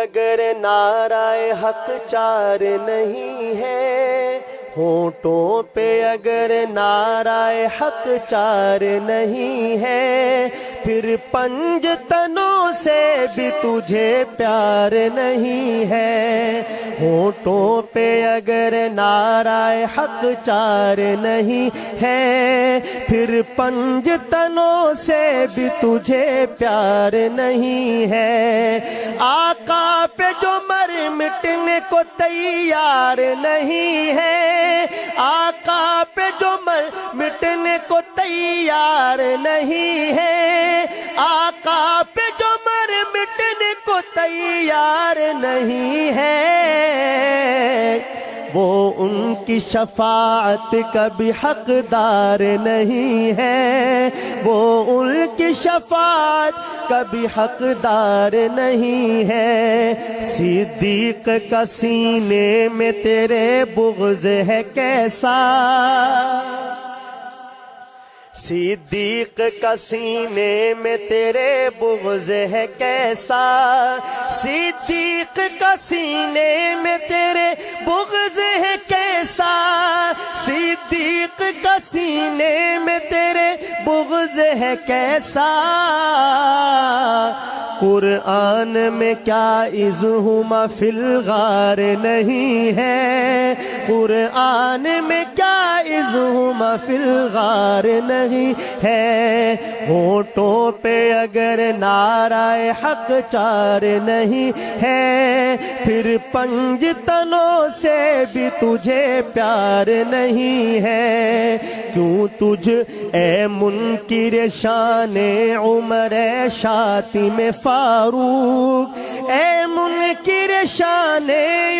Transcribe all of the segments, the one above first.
اگر نعرہ حق چار نہیں ہے، ہونٹوں پہ اگر نعرہ حق چار نہیں ہے، پھر پنج تنوں سے بھی تجھے پیار نہیں ہے۔ ہونٹوں پہ اگر نعرہ حق چار نہیں ہے، پھر پنج تنوں سے بھی تجھے پیار نہیں ہے۔ آقا پہ جو مر مٹنے کو تیار نہیں ہے، آقا پہ جو مر مٹنے کو تیار نہیں ہے، آقا پہ جو مر مٹنے کو تیار نہیں ہے، وہ ان کی شفاعت کا بھی حقدار نہیں ہے، وہ ان کی شفاعت کا بھی حقدار نہیں ہے۔ صدیق کا سینے میں تیرے بغض ہے کیسا، صدیق کا سینے میں تیرے بغض ہے کیسا، صدیق کا سینے میں تیرے بغض ہے کیسا، صدیق کا سینے میں تیرے بغض ہے کیسا۔ قرآن میں کیا اذہما فی الغار نہیں ہے، قرآن میں کیا اذہما فی الغار نہیں ہے۔ ہونٹوں پہ اگر نعرہ حق چار نہیں ہے، پھر پنج تنوں سے بھی تجھے پیار نہیں ہے۔ کیوں تجھ اے منکر شان عمر شاطم فاروق، اے منکر شان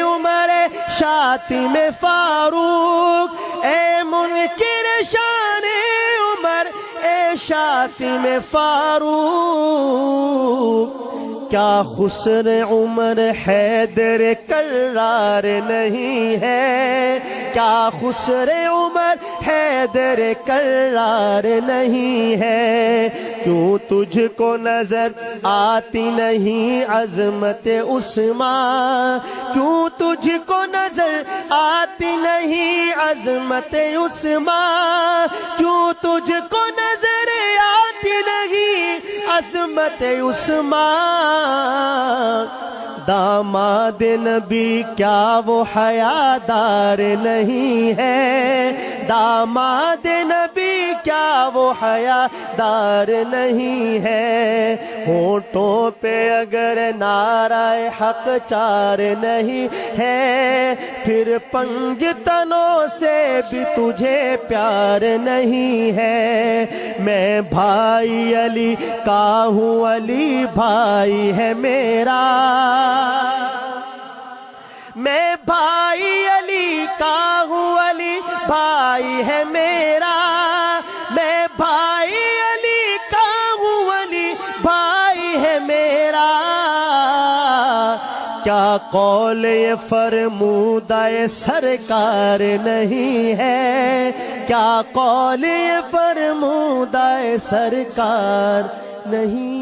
عمر شاطم فاروق، اے منکر شان عمر اے شاطم فاروق، کیا خسر عمر حیدر کرار نہیں ہے، کیا خسر عمر حیدر کرار نہیں ہے۔ کیوں تجھ کو نظر آتی نہیں عظمت عثمان، کیوں تجھ کو نظر آتی نہیں عظمت عثمان، کیوں تجھ کو نظر آتی نہیں عظمت عثمان۔ داماد نبی کیا وہ حیادار نہیں ہے، داماد نبی کیا وہ حیادار نہیں ہے۔ ہونٹوں پہ اگر نعرہ حق چار نہیں ہے، پھر پنج تنوں سے بھی تجھے پیار نہیں ہے۔ میں بھائی علی کا ہوں، علی بھائی ہے میرا، میں بھائی علی کا ہوں، علی بھائی ہے میرا، میں بھائی علی کا ہوں، علی بھائی ہے میرا۔ کیا قول یہ فرمودہ سرکار نہیں ہے، کیا قول یہ فرمودہ سرکار نہیں